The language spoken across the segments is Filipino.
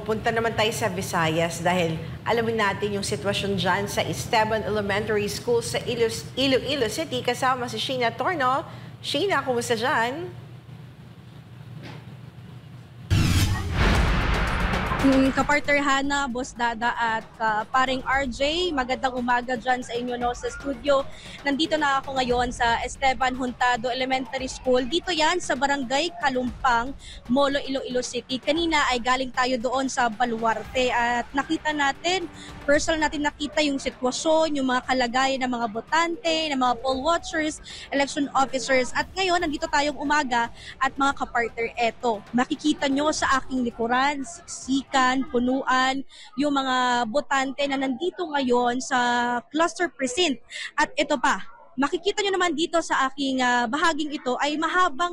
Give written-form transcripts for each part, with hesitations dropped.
Punta naman tayo sa Visayas dahil alamin natin yung sitwasyon dyan sa Esteban Elementary School sa Iloilo City. Kasama si Sheena Torno. Sheena, kumusta dyan? Kapartner Hana, Boss Dada at paring RJ, magandang umaga dyan sa inyo sa studio. Nandito na ako ngayon sa Esteban Juntado Elementary School. Dito yan sa Barangay Kalumpang, Molo, Iloilo City. Kanina ay galing tayo doon sa Baluarte at nakita natin, personal natin nakita yung sitwasyon, yung mga kalagayan ng mga botante, ng mga poll watchers, election officers. At ngayon, nandito tayong umaga at mga kapartner, eto, makikita nyo sa aking likuran, siksik, punuan, yung mga botante na nandito ngayon sa cluster precinct. At ito pa, makikita nyo naman dito sa aking bahaging ito ay mahaba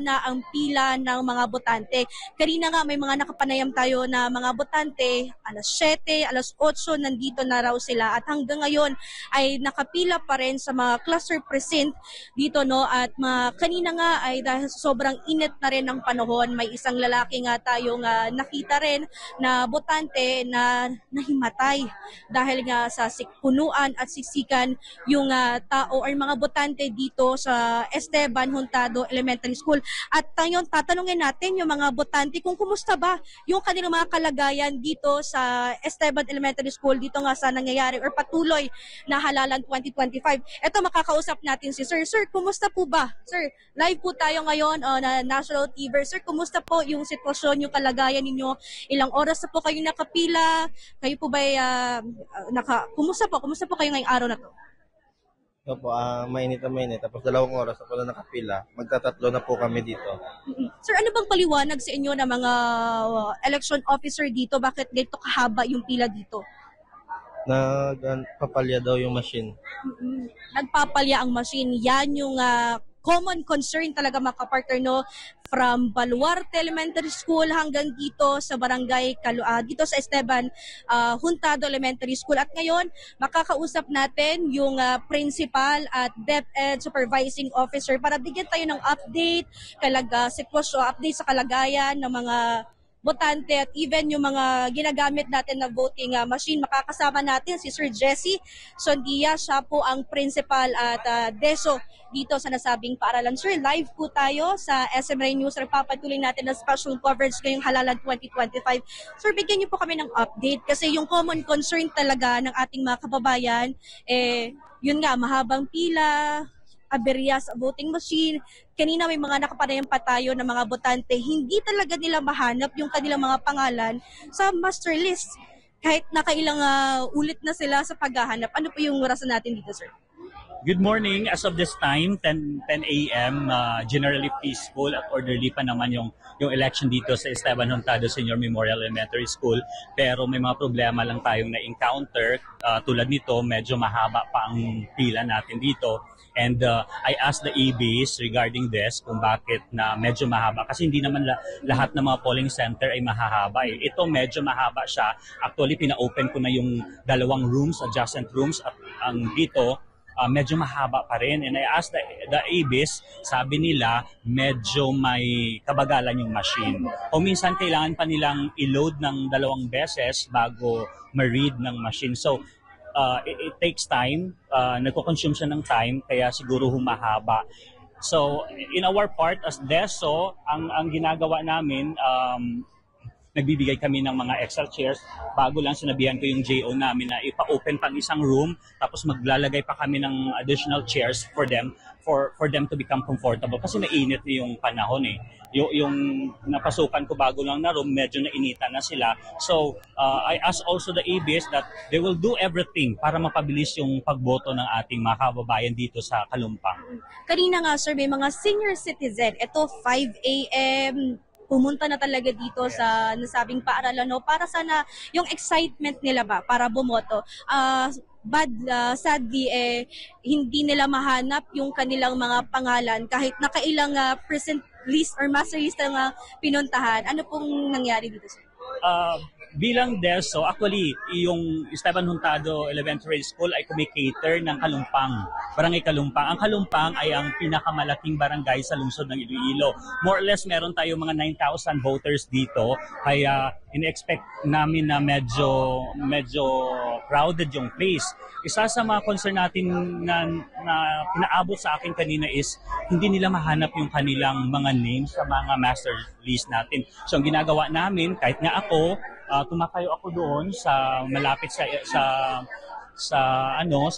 na ang pila ng mga botante. Kanina nga may mga nakapanayam tayo na mga botante, alas 7, alas 8, nandito na raw sila at hanggang ngayon ay nakapila pa rin sa mga cluster precinct dito at kanina nga ay dahil sobrang init na rin ng panahon, may isang lalaki nga tayong nakita rin na botante na nahimatay dahil nga sa punuan at siksikan yung tao or mga botante dito sa Esteban Juntado Elementary School. At ngayon tatanungin natin yung mga botante kung kumusta ba yung kanilang mga kalagayan dito sa Esteban Elementary School dito nga sa nangyayari or patuloy na halalan 2025. Ito, makakausap natin si Sir. Sir, kumusta po ba? Sir, live po tayo ngayon na National TV. Sir, kumusta po yung sitwasyon, yung kalagayan ninyo? Ilang oras na po kayo nakapila? Kayo po ba kumusta po kayo ngayong araw na to? Opo, mainit na mainit. Tapos 2 oras ako na nakapila. Magtatatlo na po kami dito. Sir, ano bang paliwanag sa inyo ng mga election officer dito? Bakit ganito kahaba yung pila dito? Nagpapalya daw yung machine. Nagpapalya ang machine. Yan yung common concern talaga mga kapartner, from Baluarte Elementary School hanggang dito sa barangay dito sa Esteban Juntado Elementary School. At ngayon, makakausap natin yung principal at DepEd supervising officer para bigyan tayo ng update, update sa kalagayan ng mga botante at even yung mga ginagamit natin na voting machine. Makakasama natin si Sir Jesse Sondia, siya po ang principal at DESO dito sa nasabing paaralan. Sir, live po tayo sa SMRay News. Papatuloy natin ng special coverage ngayong halalan 2025. Sir, bigyan niyo po kami ng update kasi yung common concern talaga ng ating mga kababayan, yun nga, mahabang pila, aberya sa voting machine. Kanina may mga nakapanayam pa tayo ng mga botante, hindi talaga nila mahanap yung kanilang mga pangalan sa master list. Kahit nakailang ulit na sila sa paghahanap. Ano po yung rason natin dito, sir? Good morning. As of this time, 10 a.m., generally peaceful at orderly pa naman yung election dito sa Esteban Juntado Senior Memorial Elementary School. Pero may mga problema lang tayong na-encounter. Tulad nito, medyo mahaba pa ang pila natin dito. And I asked the EBs regarding this kung bakit na medyo mahaba. Kasi hindi naman lahat ng mga polling center ay mahahaba. Ito medyo mahaba siya. Actually, pina-open ko na yung 2 rooms, adjacent rooms. At ang dito, medyo mahaba pa rin. And I asked the EBs, sabi nila medyo may kabagalan yung machine. O minsan kailangan pa nilang i-load ng 2 beses bago ma-read ng machine. So, it takes time, nagko-consume siya ng time, kaya siguro humahaba. So, in our part as DESO, ang ginagawa namin, nagbibigay kami ng mga extra chairs. Bago lang sinabihan ko yung JO namin na ipa-open pang isang room, tapos maglalagay pa kami ng additional chairs for them to become comfortable. Kasi mainit yung panahon Yung napasukan ko bago lang na room, medyo nainitan na sila. So, I asked also the EBs that they will do everything para mapabilis yung pagboto ng ating mga kababayan dito sa Kalumpang. Kanina nga, sir, may mga senior citizen. Ito, 5 a.m., pumunta na talaga dito sa nasabing paaralan para sana yung excitement nila ba para bumoto. Sadly, hindi nila mahanap yung kanilang mga pangalan kahit nakailang present list or master list na pinuntahan. Ano pong nangyari dito, sir? bilang DESO, actually, yung Esteban Juntado Elementary School ay kumikater ng Kalumpang, Barangay Kalumpang. Ang Kalumpang ay ang pinakamalaking barangay sa lungsod ng Iloilo. More or less, meron tayo mga 9,000 voters dito, kaya in-expect namin na medyo crowded yung place. Isa sa mga concern natin na pinaabot sa akin kanina is hindi nila mahanap yung kanilang mga names sa mga master list natin. So ang ginagawa namin, kahit nga ako, tumatayo ako doon sa malapit sa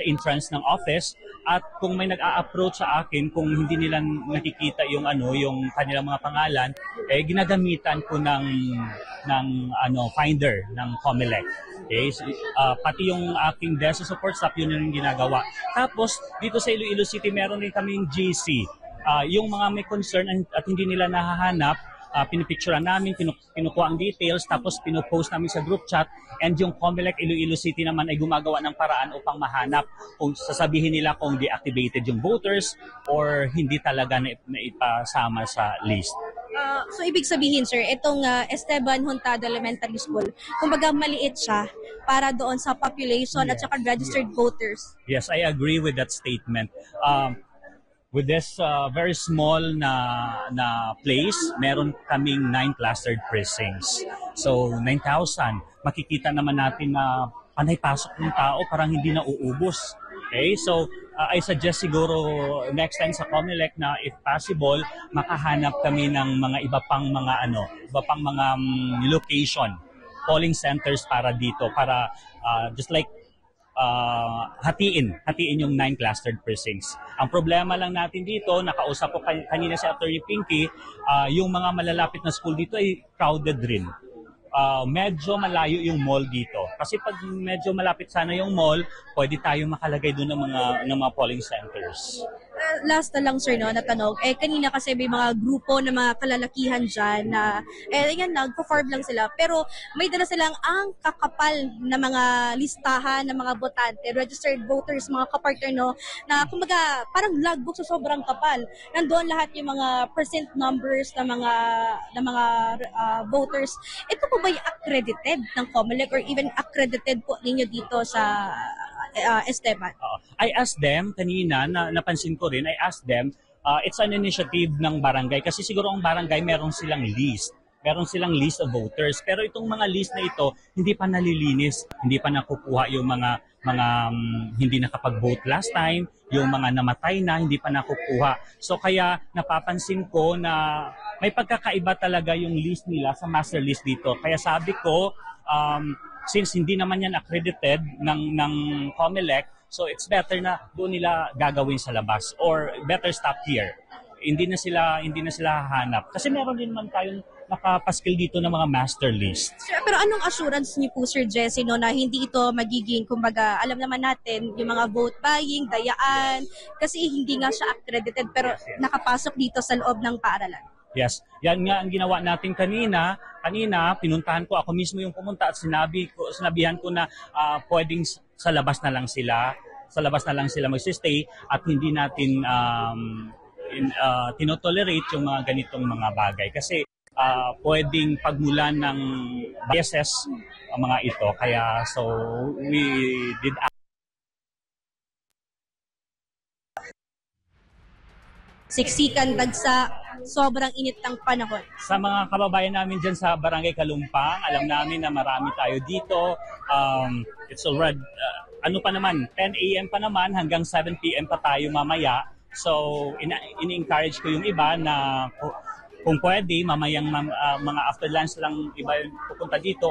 entrance ng office, at kung may nag-a-approach sa akin, kung hindi nila nakikita yung kanilang mga pangalan, ginagamitan ko ng finder ng COMELEC. Okay? So, pati yung aking DESO support staff, yun yung ginagawa. Tapos dito sa Iloilo City, meron din kaming GC. Yung mga may concern at hindi nila nahahanap, pinipicturean namin, kinukuha ang details, tapos pinopost namin sa group chat, and yung COMELEC Iloilo City naman ay gumagawa ng paraan upang mahanap kung sasabihin nila kung deactivated yung voters or hindi talaga na ipasama sa list. So ibig sabihin sir, itong Esteban Juntado Elementary School, kumbaga maliit siya para doon sa population at saka registered voters. Yes, I agree with that statement. With this very small na place, meron kaming 9 clustered precincts. So 9,000, makikita naman natin na panay-pasok ng tao, parang hindi na uubos. Okay, so I suggest siguro next time sa COMELEC na if possible, makahanap kami ng mga iba pang mga location, polling centers para dito, para just like hatiin yung 9 clustered precincts. Ang problema lang natin dito, nakausap ko kanina si Attorney Pinky, yung mga malalapit na school dito ay crowded rin. Medyo malayo yung mall dito. Kasi pag medyo malapit sana yung mall, pwede tayo makalagay doon ng mga polling centers. Last na lang sir, no, na tanong, kanina kasi may mga grupo na mga kalalakihan dyan na, yan, nagpo-form lang sila, pero may dala silang ang kakapal na mga listahan ng mga botante, registered voters, mga kapartner, no, na kumbaga parang logbook sa sobrang kapal. Nandoon lahat yung mga percent numbers ng mga voters. Ito po ba yung accredited ng COMELEC or even accredited po ninyo dito sa Esteban? I asked them kanina, napansin ko rin, I asked them, it's an initiative ng barangay kasi siguro ang barangay meron silang list. Meron silang list of voters. Pero itong mga list na ito, hindi pa nalilinis. Hindi pa nakukuha yung mga hindi nakapag-vote last time, yung mga namatay na, hindi pa nakukuha. So kaya napapansin ko na may pagkakaiba talaga yung list nila sa master list dito. Kaya sabi ko, since hindi naman yan accredited ng COMELEC, so it's better na doon nila gagawin sa labas or better stop here. Hindi na sila hahanap. Kasi meron din man tayong nakapaskil dito ng mga master list. Sir, pero anong assurance niyo po Sir Jesse, no, na hindi ito magiging, kumbaga, alam naman natin yung mga vote buying, dayaan, kasi hindi nga siya accredited pero nakapasok dito sa loob ng paaralan. Yes, yan nga ang ginawa natin kanina. Pinuntahan ko, ako mismo yung pumunta at sinabihan ko na pwedeng sa labas na lang sila magsistay at hindi natin tinotolerate yung mga ganitong mga bagay. Kasi pwedeng pagmulan ng biases ang mga ito. Kaya so we did siksikan, dagsa, sobrang init ng panahon. Sa mga kababayan namin dyan sa Barangay Kalumpang, alam namin na marami tayo dito. It's already, 10 a.m. pa naman, hanggang 7 p.m. pa tayo mamaya. So, ini-encourage ko yung iba na kung pwede, mamayang mga after lunch lang iba pupunta dito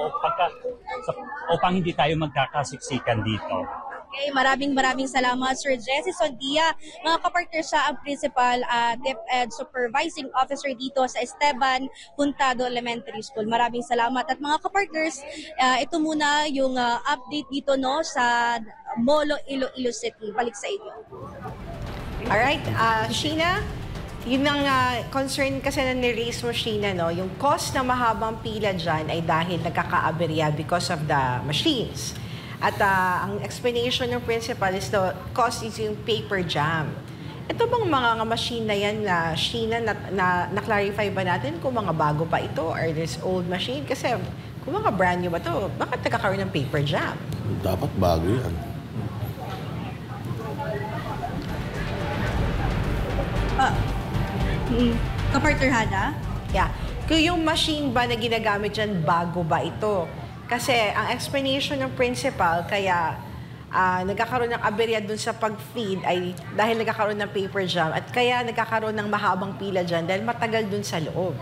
upang hindi tayo magkakasiksikan dito. Okay, maraming salamat Sir Jesse Sondia. Mga kapartner, siya ang Principal DepEd Supervising Officer dito sa Esteban Juntado Elementary School. Maraming salamat. At mga kapartners, ito muna yung update dito, no, sa Molo, Iloilo City. Balik sa inyo. Alright, Sheena, yun ang concern kasi na ni-raise mo, Sheena, no? Yung cost ng mahabang pila dyan ay dahil nagkaka-aberya because of the machines. At ang explanation ng principal is the cost is yung paper jam. Ito bang mga machine na yan na Sheena, na-clarify ba natin kung mga bago pa ito or this old machine? Kasi kung mga brand new ba to, bakit nagkakaroon ng paper jam? Dapat bago yan. Kapartner Hana? Yeah. Kung yung machine ba na ginagamit dyan, bago ba ito? Kasi ang explanation ng principal, kaya nagkakaroon ng aberya dun sa pag-feed ay dahil nagkakaroon ng paper jam at kaya nagkakaroon ng mahabang pila dyan dahil matagal dun sa loob.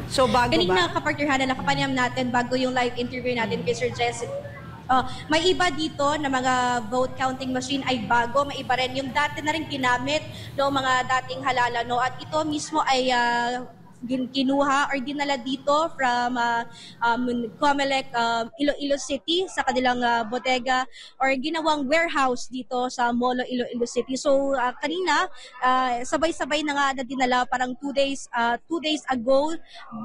So, bago Kanina, ba? kapartner Hana, nakapanyam natin bago yung live interview natin kay Sir Jesse. May iba dito na mga vote counting machine ay bago, may iba rin yung dati na rin ginamit no, mga dating halala. No? At ito mismo ay kinuha or dinala dito from Comelec, Iloilo City sa kanilang bodega or ginawang warehouse dito sa Molo, Iloilo City. So kanina, sabay-sabay na nga na dinala parang 2 days ago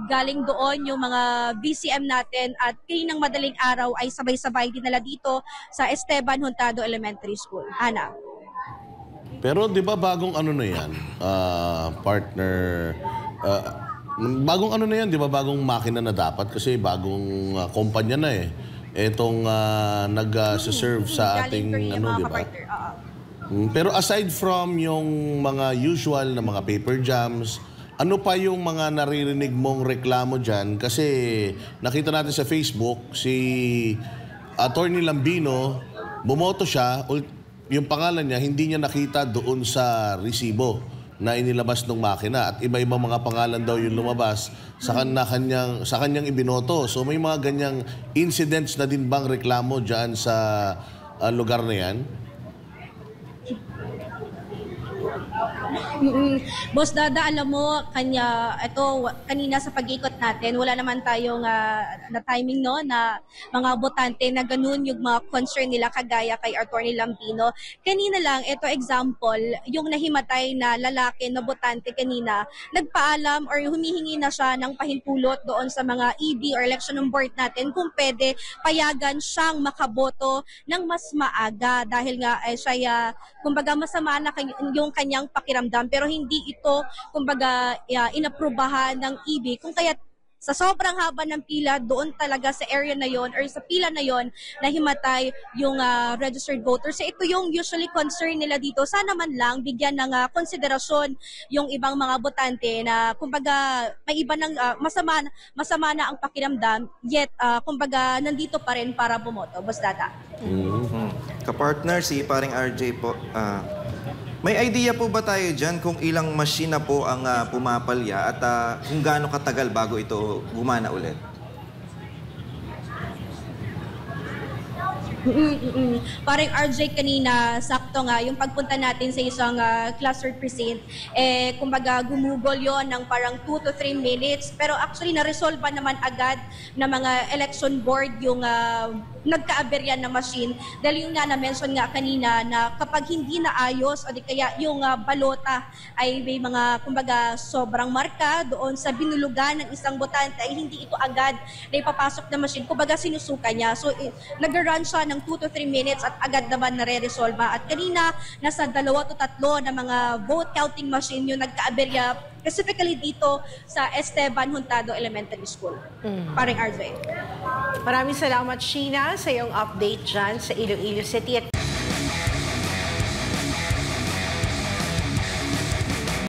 galing doon yung mga BCM natin at kaninang madaling araw ay sabay-sabay dinala dito sa Esteban Juntado Elementary School. Ana. Pero di ba bagong ano na yan, partner, bagong ano na yan, di ba bagong makina na dapat kasi bagong kumpanya na eh. Etong nag-serve sa ating ano, di ba? Pero aside from yung mga usual na mga paper jams, ano pa yung mga naririnig mong reklamo dyan? Kasi nakita natin sa Facebook, si Attorney Lambino, bumoto siya, yung pangalan niya, hindi niya nakita doon sa resibo na inilabas ng makina at iba-ibang mga pangalan daw yung lumabas sa kanyang ibinoto. So may mga ganyang incidents na din bang reklamo dyan sa lugar na yan? Boss Dada, alam mo, kanina sa pag-ikot natin, wala naman tayong na timing no, na mga botante na ganun yung mga concern nila kagaya kay Attorney Lambino. Kanina lang, ito example, yung nahimatay na lalaki na botante kanina, nagpaalam or humihingi na siya ng pahintulot doon sa mga EB or election board natin kung pwede payagan siyang makaboto ng mas maaga dahil nga siya, kumbaga masama na yung kanyang pakiramdam pero hindi ito kumbaga inaprubahan ng EB kung kaya sa sobrang haba ng pila doon talaga sa area na yon or sa pila na yon nahimatay yung registered voters. So ito yung usually concern nila dito. Sana man lang bigyan ng konsiderasyon yung ibang mga botante na kumbaga may iba ng masama na ang pakiramdam yet kumbaga nandito pa rin para bumoto. Boss Dada. Kapartner, si paring RJ po, may idea po ba tayo dyan kung ilang machine na po ang pumapalya at kung gaano katagal bago ito gumana ulit? Parang RJ kanina, sakto nga, yung pagpunta natin sa isang cluster precinct, kumbaga gumugol yon ng parang 2 to 3 minutes. Pero actually, na-resolve naman agad na mga election board yung nagka-aberyan na machine. Dahil yung na-mention nga kanina na kapag hindi naayos o di kaya yung balota ay may mga, kumbaga, sobrang marka doon sa binulugan ng isang botante ay hindi ito agad na ipapasok na machine. Kumbaga, sinusuka niya. So, nag-run siya ng 2 to 3 minutes at agad naman nare-resolve. At kanina, nasa 2 to 3 na mga vote counting machine yung nagka-aberya specifically dito sa Esteban Juntado Elementary School. Parang RJ. Maraming salamat, Sheena, sa iyong update dyan sa Iloilo City. At